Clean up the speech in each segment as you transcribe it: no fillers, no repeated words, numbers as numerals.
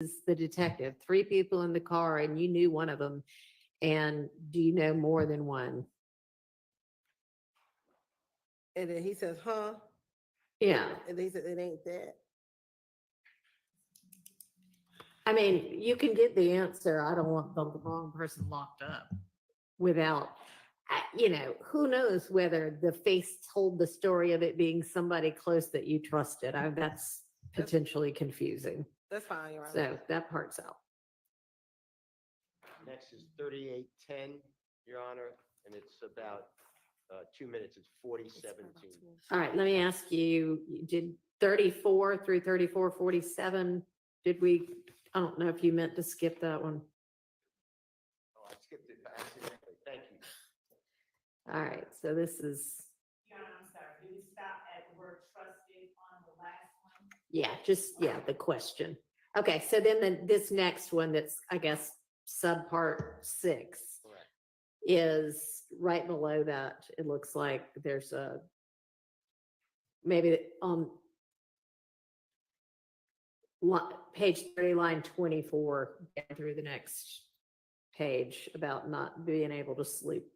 is the detective, three people in the car and you knew one of them. And do you know more than one? And then he says, huh? Yeah. And then he said, it ain't that. I mean, you can get the answer. I don't want the wrong person locked up without, who knows whether the face told the story of it being somebody close that you trusted. That's potentially confusing. That's fine, Your Honor. So that part's out. Next is 3810, Your Honor, and it's about 2 minutes. It's 4017. All right, let me ask you, did 34 through 3447, I don't know if you meant to skip that one. Oh, I skipped it accidentally. Thank you. All right, so this is, Your Honor, I'm sorry, did we stop at the word trusted on the last one? the question. Okay, so then this next one that's, I guess, subpart 6 Correct. is right below that. It looks like there's maybe on page 30, line 24, down through the next page about not being able to sleep.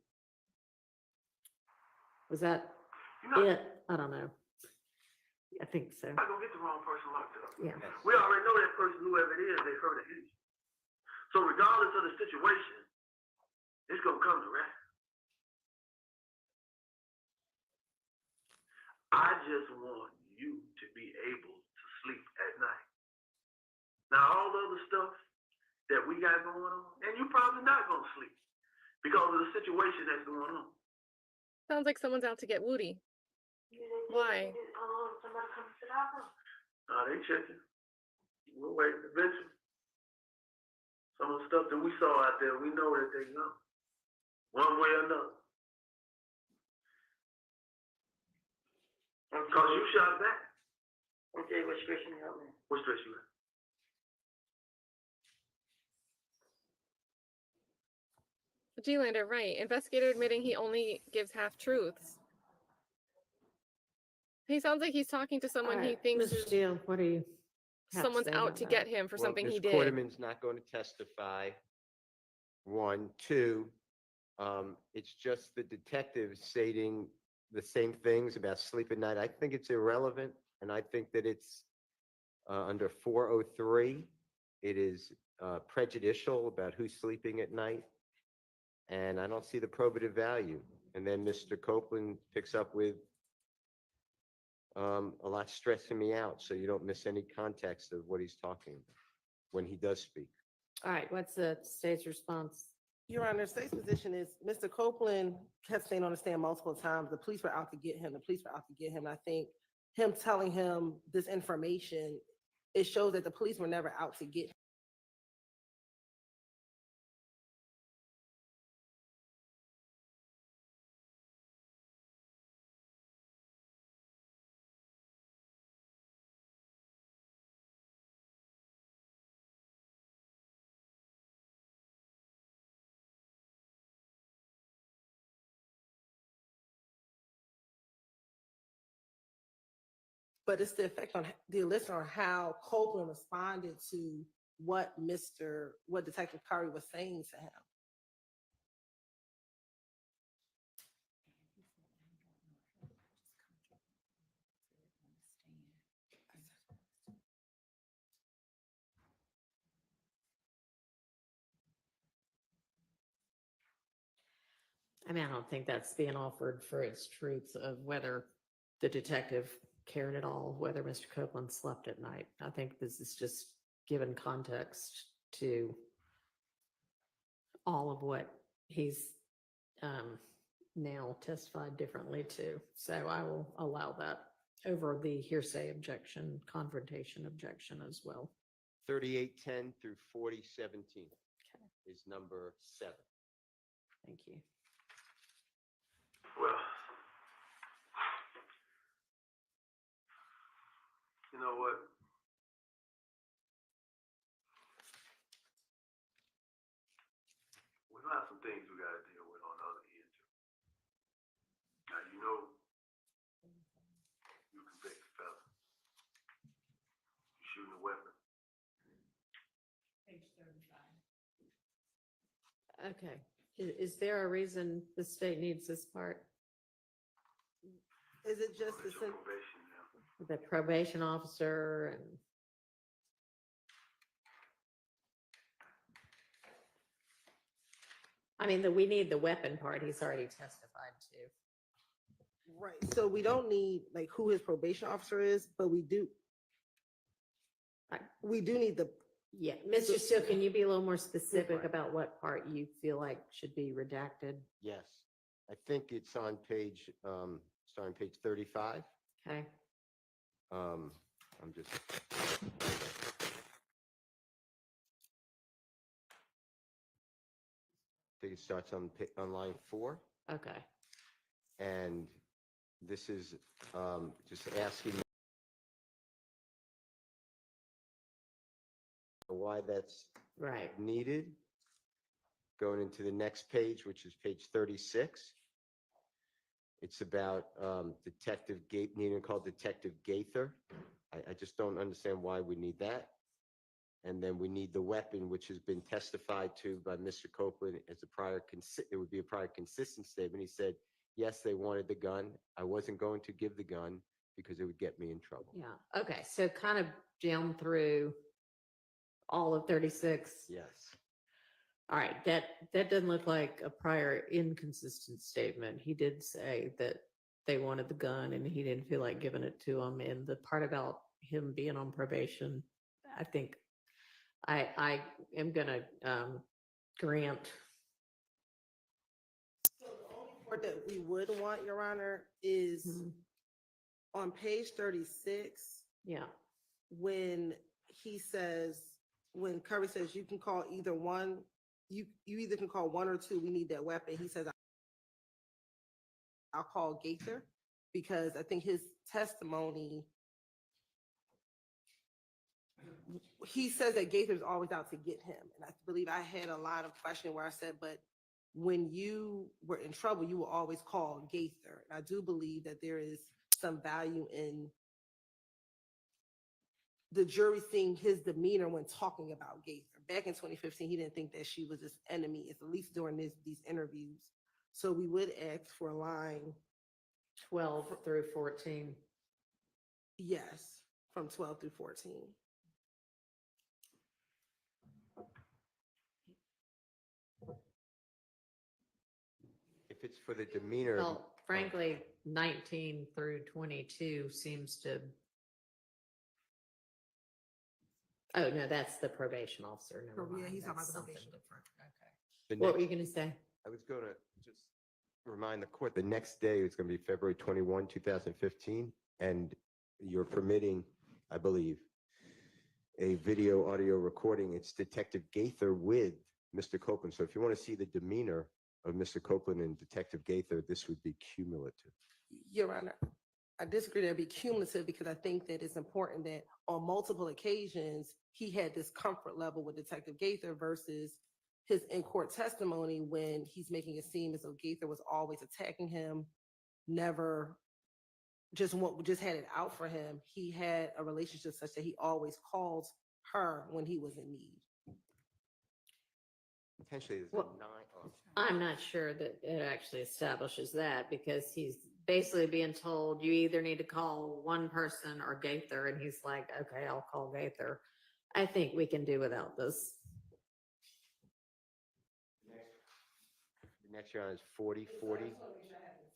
Was that it? I don't know. I think so. I'm not gonna get the wrong person locked up. Yeah. We already know that person, whoever it is, they heard of you. So regardless of the situation, it's gonna come to rest. I just want you to be able to sleep at night. Now all the other stuff that we got going on, and you probably not gonna sleep because of the situation that's going on. Sounds like someone's out to get Woody. Why? Somebody come to the house. No, they checking. We're waiting eventually. Some of the stuff that we saw out there, we know that they know. One way or another. Because you shot back. Okay, what stress you out, man? What stress you at? G-Lander, right. Investigator admitting he only gives half truths. He sounds like he's talking to someone he thinks Mr. Steele, what are you? someone's out to get him for something he Ms. did. Quarterman's not going to testify. 1, 2, it's just the detective stating the same things about sleep at night. I think it's irrelevant, and I think that it's under 403. It is prejudicial about who's sleeping at night, and I don't see the probative value. And then Mr. Copeland picks up with a lot stressing me out, so you don't miss any context of what he's talking about when he does speak. All right, what's the state's response? Your Honor, state's position is Mr. Copeland kept staying on the stand multiple times. The police were out to get him. The police were out to get him. And I think him telling him this information, it shows that the police were never out to get him. But it's the effect on the listener on how Copeland responded to what Detective Curry was saying to him. I mean, I don't think that's being offered for its truth of whether the detective cared at all, whether Mr. Copeland slept at night. I think this is just given context to all of what he's now testified differently to. So I will allow that over the hearsay objection, confrontation objection as well. 3810 through 4017 is number 7. Thank you. Well, you know what? We have some things we got to deal with on the other end too. Now you know you convict the fella. You shooting a weapon. Okay, is there a reason the state needs this part? Is it just the, It's your probation now. The probation officer and, I mean, we need the weapon part, he's already testified to. right, so we don't need like who his probation officer is, but we do. Right. We do need the, Yeah, Mr. Steele, can you be a little more specific about what part you feel like should be redacted? Yes, I think it's on page, starting page 35. Okay, I'm just. I think it starts on line 4, okay, and this is just asking why that's right, needed. Going into the next page, which is page 36. It's about Detective Gate, needing to call Detective Gaither. I just don't understand why we need that. And then we need the weapon, which has been testified to by Mr. Copeland as a prior, it would be a prior consistent statement. He said, yes, they wanted the gun. I wasn't going to give the gun because it would get me in trouble. yeah, okay, so kind of down through all of 36. Yes. All right, that doesn't look like a prior inconsistent statement. He did say that they wanted the gun and he didn't feel like giving it to them. And the part about him being on probation, I think I am gonna grant. so the only part that we would want, Your Honor, is Mhm. on page 36, Yeah, when he says, when Curry says you can call either one, you either can call one or two, we need that weapon. He says, I'll call Gaither, because I think his testimony, he says that Gaither's always out to get him. And I believe I had a lot of questioning where I said, but when you were in trouble, you will always call Gaither. And I do believe that there is some value in the jury seeing his demeanor when talking about Gaither. Back in 2015, he didn't think that she was his enemy, at least during these interviews. So we would ask for a line, 12 through 14. yes, from 12 through 14. If it's for the demeanor. Well, frankly, 19 through 22 seems to. Oh, no, that's the probation officer. Never Yeah, mind. he's talking That's about the something probation. different. Okay. The What were next- you gonna say? I was going to just remind the court, the next day is going to be February 21, 2015, and you're permitting, I believe, a video audio recording. It's Detective Gaither with Mr. Copeland. So if you want to see the demeanor of Mr. Copeland and Detective Gaither, this would be cumulative. Your Honor, I disagree that it'd be cumulative, because I think that it's important that on multiple occasions, he had this comfort level with Detective Gaither versus his in-court testimony when he's making it seem as though Gaither was always attacking him, never just had it out for him. He had a relationship such that he always calls her when he was in need. Potentially, there's Well, 9. I'm not sure that it actually establishes that, because he's basically being told you either need to call one person or Gaither, and he's like, okay, I'll call Gaither. I think we can do without this. The next round is 40, 40.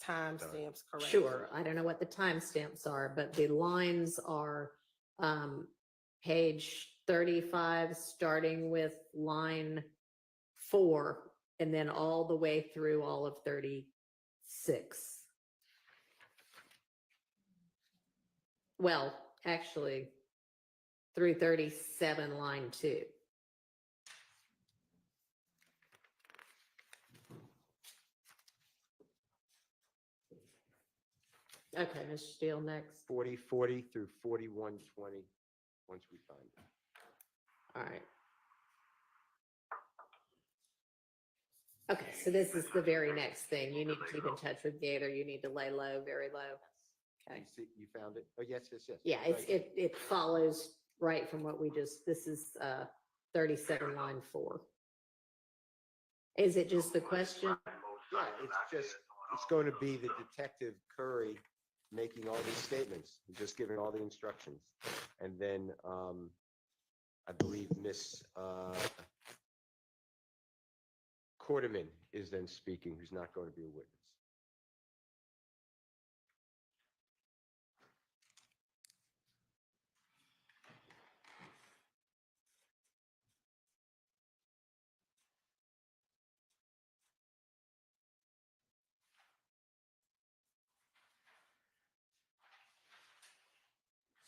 Timestamps correct. Sure, I don't know what the timestamps are, but the lines are page 35, starting with line 4, and then all the way through all of 36. Well, actually, through 37, line 2. Okay, Mr. Steele, next. 40, 40 through 41, 20, once we find it. All right. Okay, so this is the very next thing. You need to keep in touch with Gator. You need to lay low, very low. Okay. You see, you found it? Oh, yes, yes, yes. Yeah, Right. it follows right from what we just, this is 37, line 4. Is it just the question? Yeah, it's going to be the Detective Curry making all these statements, just giving all the instructions. And then, I believe Miss Quarterman is then speaking, who's not going to be a witness.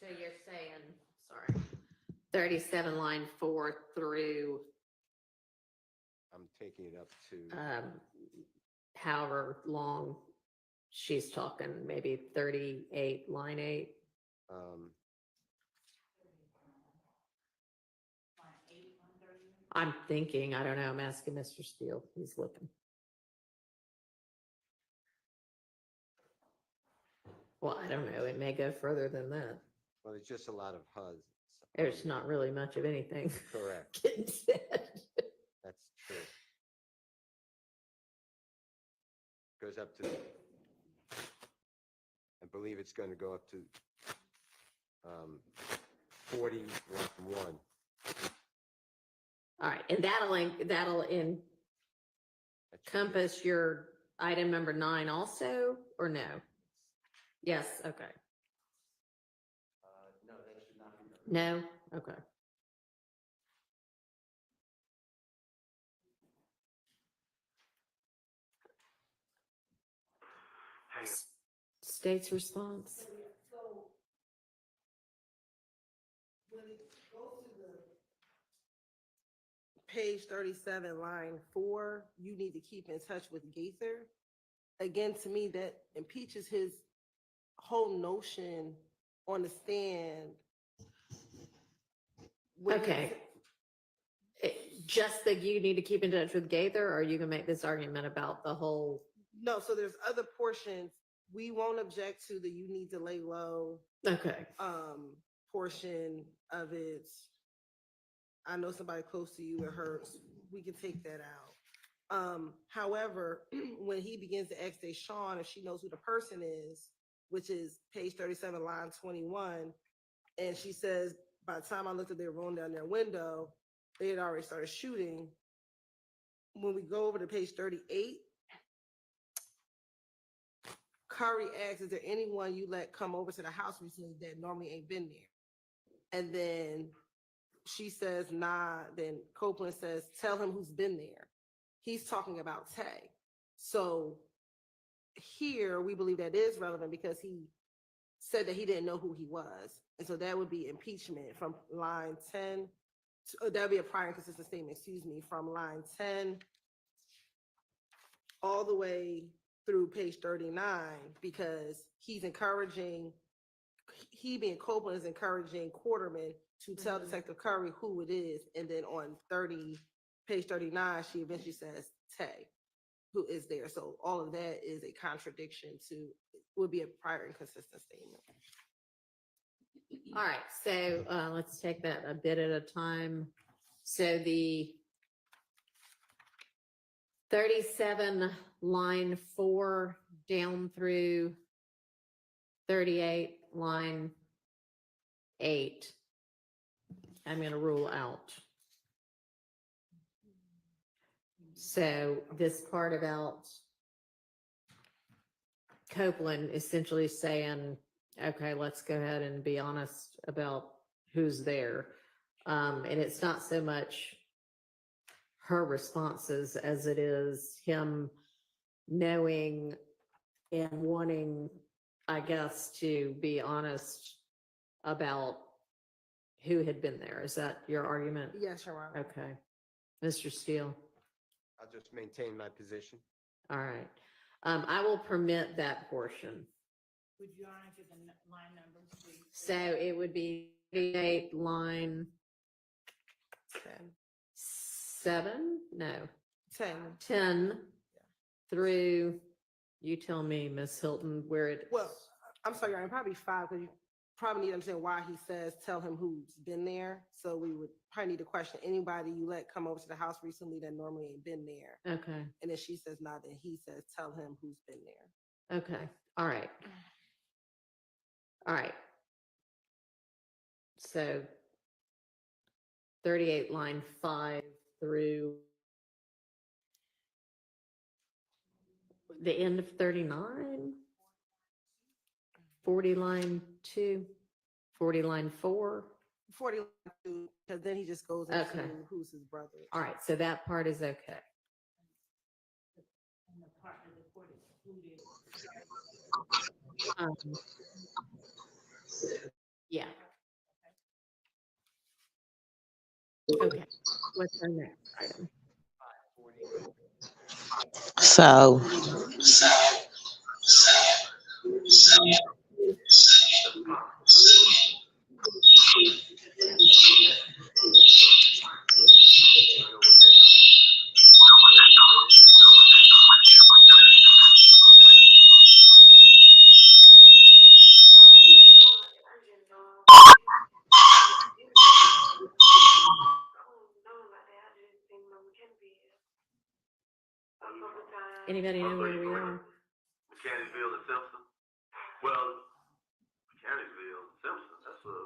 So you're saying, sorry, 37 line 4 through I'm taking it up to, however long she's talking, maybe 38 line 8. um, I'm thinking, I don't know, I'm asking Mr. Steele, he's looking. Well, I don't know, it may go further than that. well, there's just a lot of HUDs. There's not really much of anything Correct. getting said. That's true. Goes up to, I believe it's going to go up to 41. All right, and that'll encompass your item number 9 also, or no? Yes, okay. No, that should not be. No? Okay. Hang on. State's response? So when it goes to the page 37, line 4, you need to keep in touch with Gaither. Again, to me, that impeaches his whole notion on the stand. When he- Okay. Just that you need to keep in touch with Gaither, or you can make this argument about the whole, No, so there's other portions. We won't object to the you need to lay low okay. portion of it. I know somebody close to you, it hurts. We can take that out. However, when he begins to ask Deshawn if she knows who the person is, which is page 37, line 21, and she says, by the time I looked at their room down their window, they had already started shooting. When we go over to page 38, Curry asks, is there anyone you let come over to the house recently that normally ain't been there? And then she says, nah. Then Copeland says, tell him who's been there. He's talking about Tay. So here we believe that is relevant because he said that he didn't know who he was. And so that would be impeachment from line 10. That would be a prior inconsistent statement, excuse me, from line 10 all the way through page 39, because he's encouraging, he being Copeland is encouraging Quarterman to tell Detective Curry who it is. And then on page 39, she eventually says Tay, who is there. So all of that is a contradiction to, would be a prior inconsistent statement. All right, so let's take that a bit at a time. So the 37 line 4 down through 38 line 8, I'm going to rule out. So this part about Copeland essentially saying, okay, let's go ahead and be honest about who's there. And it's not so much her responses as it is him knowing and wanting, I guess, to be honest about who had been there. Is that your argument? Yes, Your Honor. Okay. Mr. Steele? I'll just maintain my position. All right. I will permit that portion. Would you honor give the line numbers, please? So it would be 38 line 7? No, 10 through, you tell me, Miss Hilton, where it. Well, I'm sorry, Your Honor, probably 5, because probably need to understand why he says, tell him who's been there. So we would probably need to question anybody you let come over to the house recently that normally ain't been there. Okay, And if she says not, then he says, tell him who's been there. okay, all right. All right. So 38 line 5 through the end of 39, 40 line 2, 40 line 4. 42, because then he just goes into Okay. who's his brother. All right, so that part is okay. And the part of the court excluded. Yeah. Okay, what's our next item? So, Anybody know where we are? Mechanicsville and Simpson. Well, Mechanicsville, Simpson, that's a.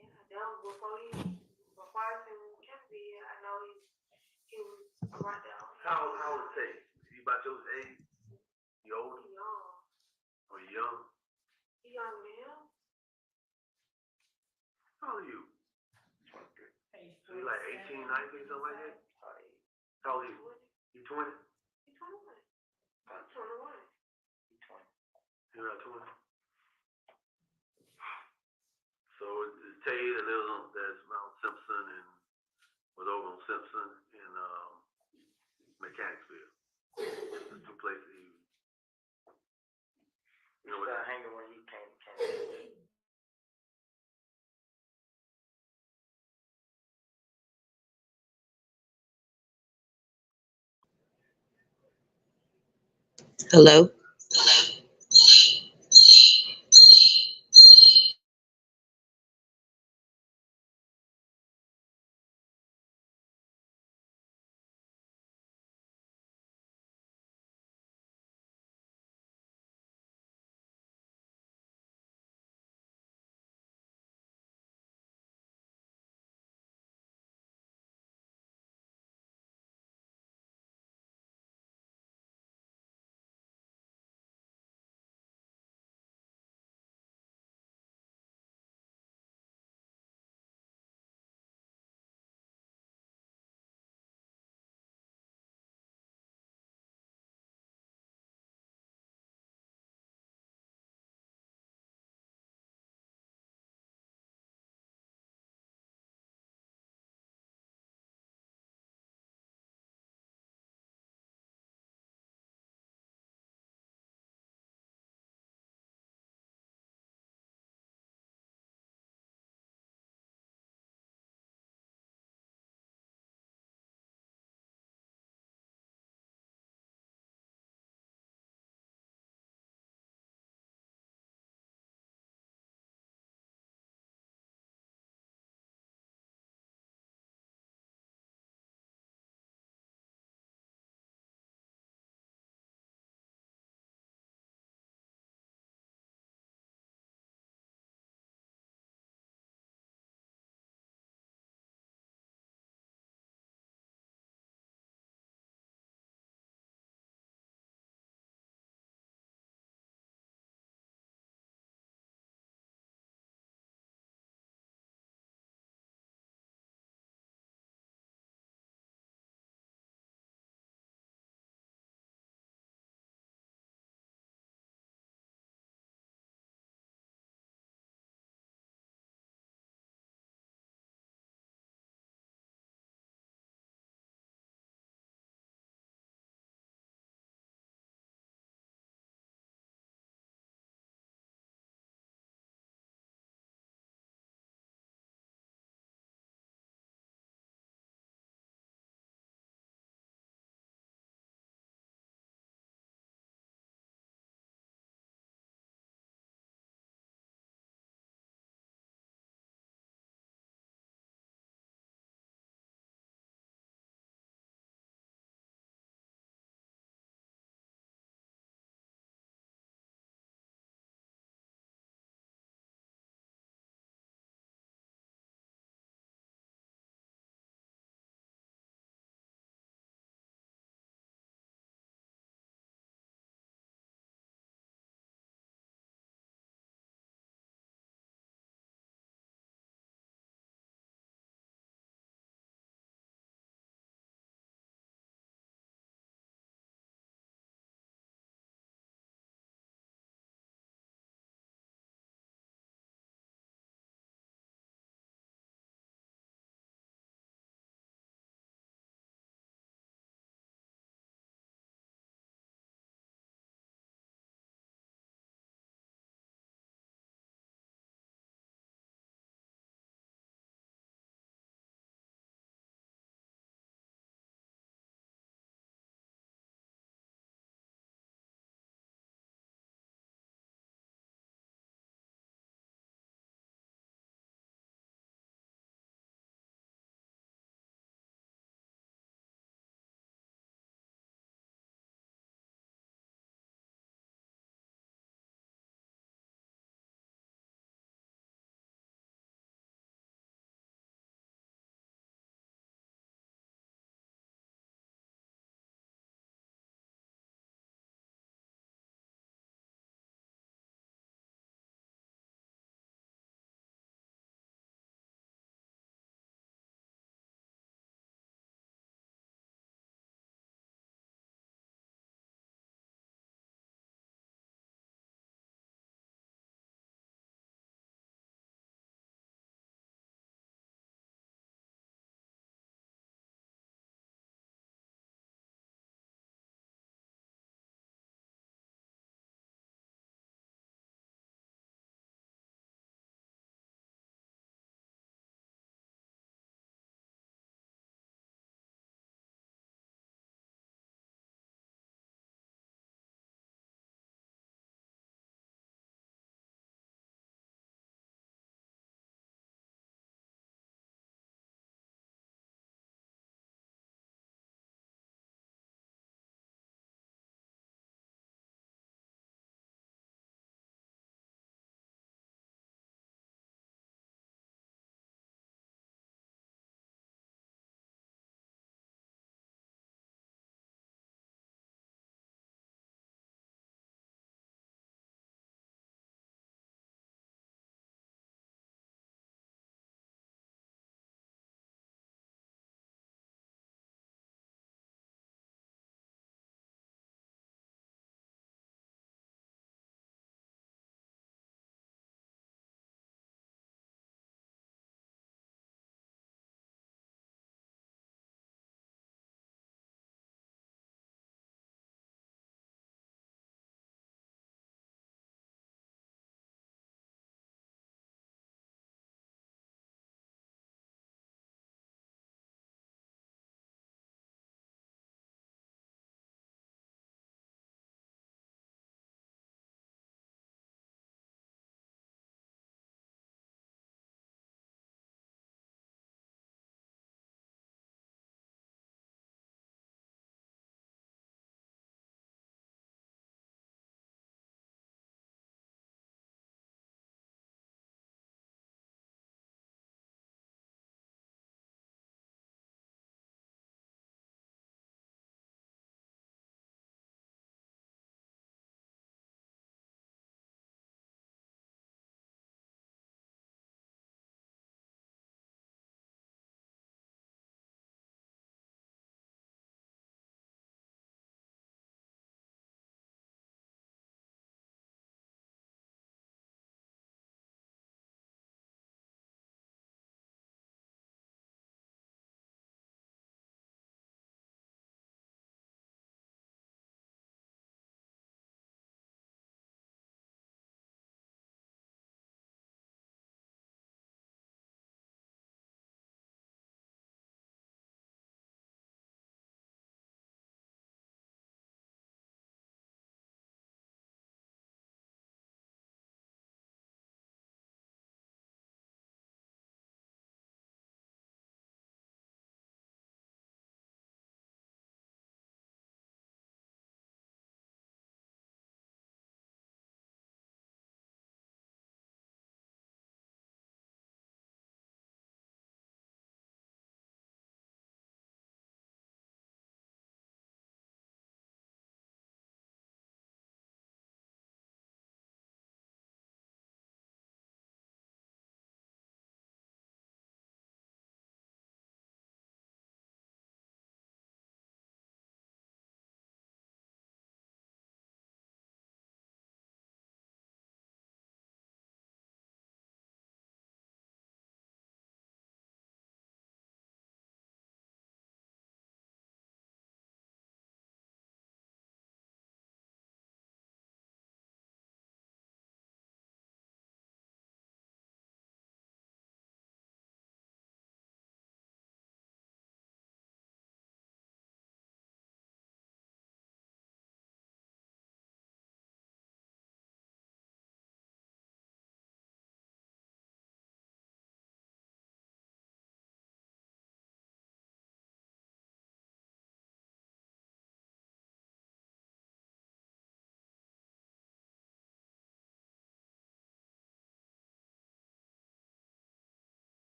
Yeah, that was before I seen Kennedy, I know he was right there. How old is Tate? He about your age? You older? Young. Or you young? He young man. How old are you? Page So you like 18, 19, something like that? How old are you? You 20? He 21. I'm 21. You're not 20? So it's Tate that lives on, that's Mount Simpson and was over on Simpson in Mechanicsville. There's two places he, you know what? Hanging when he came. hello?